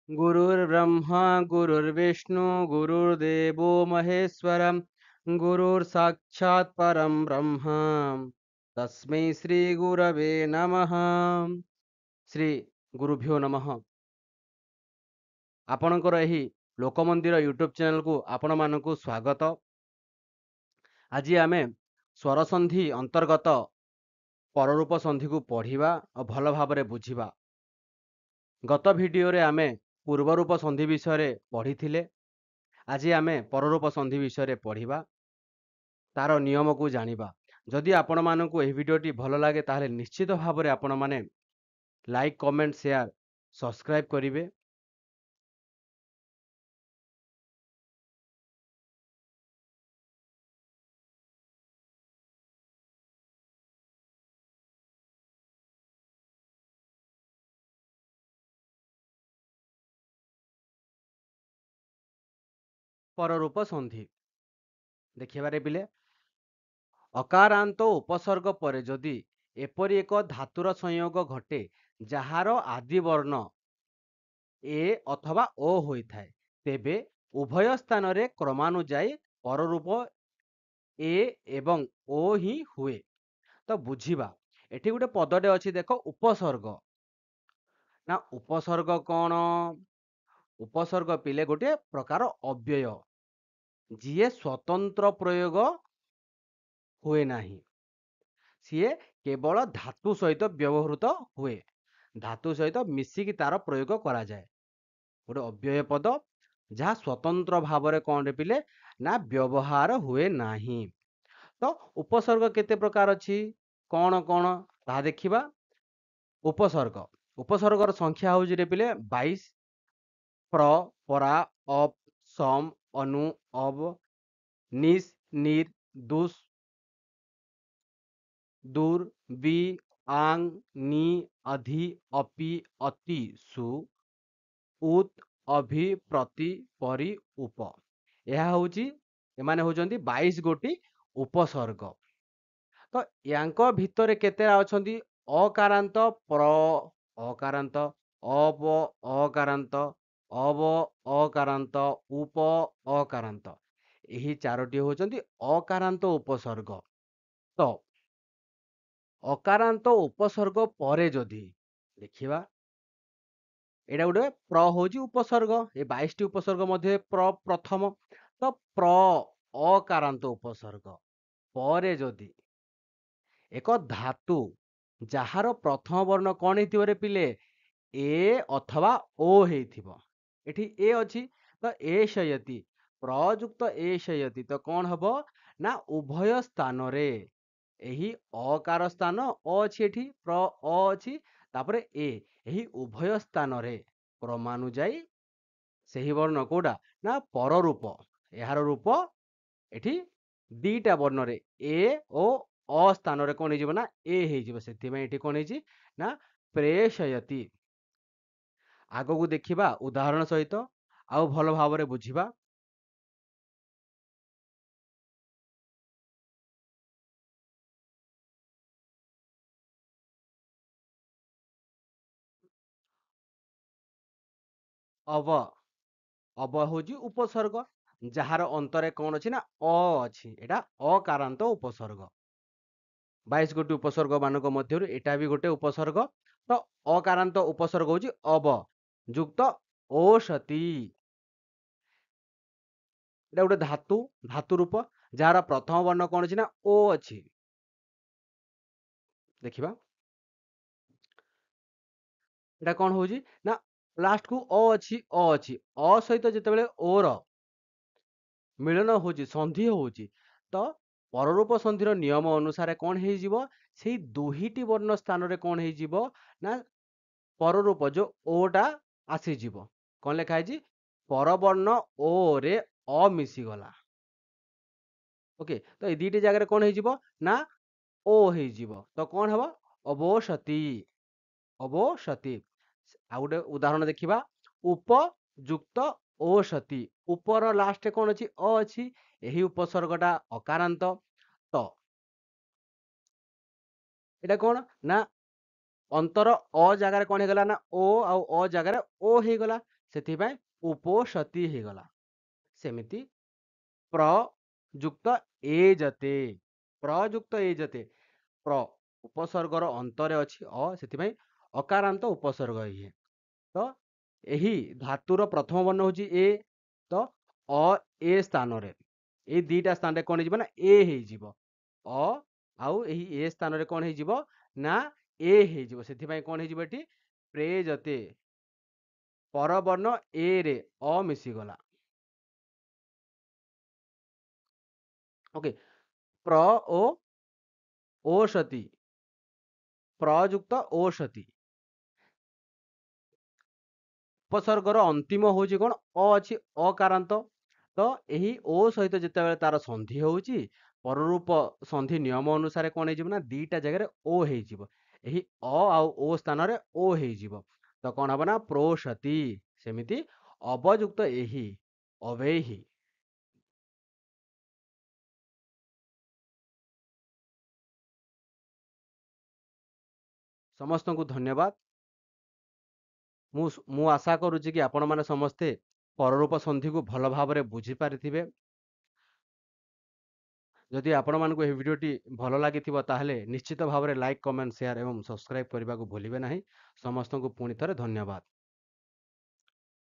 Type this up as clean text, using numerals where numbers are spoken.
गुरुर्ब्रह्मा गुरुर्विष्णु गुरुर्देवो महेश्वरं गुरुर्साक्षात् परं ब्रह्म तस्मै श्री गुरवे नमः। श्री गुरुभ्यो नमः। आपणकर एही लोकमंदिर यूट्यूब चैनल को आपण मानकु स्वागत। आज आमे स्वर संधि अंतर्गत पररूप संधि को पढ़िबा और भल भाबरे बुझिबा। गत भिडियो रे आमे पूर्वरूप संधि विषय पढ़िथिले। आज आमे पररूप संधि विषय पढ़िबा, तार नियम को जानिबा। जदि आपण मानकु एही भिडियोटी भल लागे ताहले निश्चित भाबरे आपण माने लाइक कमेंट शेयर सब्सक्राइब करिवे। पररूप संधि देखिबारे बिले अकारांत उपसर्ग परे जदि एपरि एक धातुर संयोग घटे जहार आदि वर्ण ए अथवा ओ होइथाय, तेबे उभय स्थान रे क्रमानुजायी पररूप ए एवं ओ ही हुए। तो बुझिबा, एठी गोटे पदटे अछि देख, उपसर्ग। ना उपसर्ग कौन? उपसर्ग पिले गोटे प्रकार अव्यय जीए स्वतंत्र प्रयोग हुए नाही, सीए केवल धातु सहित व्यवहृत हुए, धातु सहित मिसिकी तार प्रयोग करा जाए। गोटे अव्यय पद जहाँ स्वतंत्र भाव कौन रे पिले ना व्यवहार हुए नाही। तो उपसर्ग केते प्रकार अछि, कौन कौन ताहा देखिबा। उपसर्ग उपसर्गर संख्या होउछि रे पिले 22। प्र, परा, अप, सम, अनु, अब, निस, निर, दुस, दूर, बी, आंग, नी, अधि, अपि, अति, सु, उत, अभि, प्रति, परि, उप। यह होउछि, एमाने होउछन्ति 22 गोटी उपसर्ग। तो यांको भितरे केतेरा अछन्ति? अकारांत प्र, अकारांत अप, अकारांत अव, अकारांत उप, अकारांत। एही चारोटी होउछन्ति अकारांत उपसर्ग। तो अकारांत उपसर्ग परे जदि देखिबा, एटा गोटे प्र होउछि उपसर्ग। ए 22 टी उपसर्ग मध्ये प्र प्रथम। तो प्र अकारांत उपसर्ग परे जदि एक धातु जहार प्रथम वर्ण कौन हेतिबो रे पिले? ए अथवा ओ हेतिबो। एठी ए अछि तो ए शयति, प्रयुक्त ए शयति। तो कौन हबो ना उभय स्थान रे एही अकार स्थान अ अछि, एठी प्र अ अछि, तापरे ए, एही उभय स्थान रे क्रमानुजायी सेही वर्ण कोडा ना पररूप। एहार रूप एठी दीटा वर्ण रे ए ओ अ स्थान रे कोन हेजिबो ना ए हेजिबो। सेति में एठी कोन हेजि ना प्रेषयति। आगो को देखिबा उदाहरण सहित आउ भल भाबरे बुझिबा। अव, अव होजी उपसर्ग जहार अंतरे कौन अछि ना अ अछि, एटा अकारांत उपसर्ग। 22 गोटी उपसर्ग मानक मध्यरु एटा भी गोटे उपसर्ग। तो अकारांत उपसर्ग होजी अव युक्त ओषति। एटा गोटे धातु, धातु रूप जहार प्रथम वर्ण कौन अछि ना ओ अछि। देखिबा, एटा कौन होजी ना लास्ट को अ अछि, अ अछि, अ सहित जेतेबेले ओ र मिलन होजी, संधि होजी, तो पररूप संधिर नियम अनुसार कौन हे जीवो, सेही दुहीटी वर्ण स्थान रे कौन हे जीवो ना पररूप जो ओटा आसी जीवो। कौन लेखा है जी? परवर्ण ओ रे अ मिसी गला। ओके, तो ये दीटी जगह कौन हो ना ओ हो। तो कौन हम? अवोशति, अवोशति। आ गोटे उदाहरण देखिबा, उपयुक्त ओषति। उपर लास्ट कौन अच्छी? अ अच्छी। यही उपसर्गटा अकारांत। तो एटा कौन ना अंतर अ जगार कौन हो गला ना ओ, आ अ जगार ओ हो गला। ସେଥିପାଇଁ ଉପୋଷତି ହେଇଗଲା। ସେମିତି ପ୍ର ଯୁକ୍ତ ଏ ଜତେ, ପ୍ର ଯୁକ୍ତ ଏ ଜତେ, ପ୍ର ଉପସର୍ଗର ଅନ୍ତରେ ଅଛି ଅ, ସେଥିପାଇଁ ଅକାରାନ୍ତ ଉପସର୍ଗ ଇଏ। ତ ଏହି ଧାତୁର ପ୍ରଥମ ବର୍ଣ୍ଣ ହଉଛି ଏ, ତ ଅ ଏ ସ୍ଥାନରେ, ଏଇ ଦିଟା ସ୍ଥାନରେ କଣ ହେଇଯିବ ନା ଏ ହେଇଯିବ। ଅ ଆଉ ଏହି ଏ ସ୍ଥାନରେ କଣ ହେଇଯିବ ନା ଏ ହେଇଯିବ। ସେଥିପାଇଁ କଣ ହେଇଯିବ ଏଠି ପ୍ରେଜତେ, ପରବର୍ଣ୍ଣ ଏ ରେ ଅ ମିଶିଗଲା। ଓକେ, ପ୍ର ଓ ଓଷତି, ପ୍ରଯୁକ୍ତ ଓଷତି, ଉପସର୍ଗର ଅନ୍ତିମ ହଉଛି କଣ ଅ ଅଛି ଅକାରାନ୍ତ। ତ ଏହି ଓ ସହିତ ଯେତେବେଳେ ତାର ସନ୍ଧି ହଉଛି, ପରରୂପ ସନ୍ଧି ନିୟମ ଅନୁସାରେ କଣ ହେଇଯିବ ନା ଦିଟା ଜାଗାରେ ଓ ହେଇଯିବ। ଏହି ଅ ଆଉ ଓ ସ୍ଥାନରେ ଓ ହେଇଯିବ। ତ କଣ ହବ ନା ପ୍ରୋଷତି। ସେମିତି ଅବଯୁକ୍ତ ଏହି, ଅବେହି। ସମସ୍ତଙ୍କୁ ଧନ୍ୟବାଦ। ମୁଁ ଆଶା କରୁଛି କି ଆପଣମାନେ ସମସ୍ତେ ପରରୂପ ସନ୍ଧିକୁ ଭଲ ଭାବରେ ବୁଝିପାରିଥିବେ। ଯଦି ଆପଣମାନଙ୍କୁ ଏହି ଭିଡ଼ିଓଟି ଭଲ ଲାଗିଥିବ ତାହେଲେ ନିଶ୍ଚିତ ଭାବରେ ଲାଇକ୍, କମେଣ୍ଟ, ସେୟାର ଏବଂ ସବସ୍କ୍ରାଇବ୍ କରିବାକୁ ଭୁଲିବେ ନାହିଁ। ସମସ୍ତଙ୍କୁ ପୁଣି ଥରେ ଧନ୍ୟବାଦ।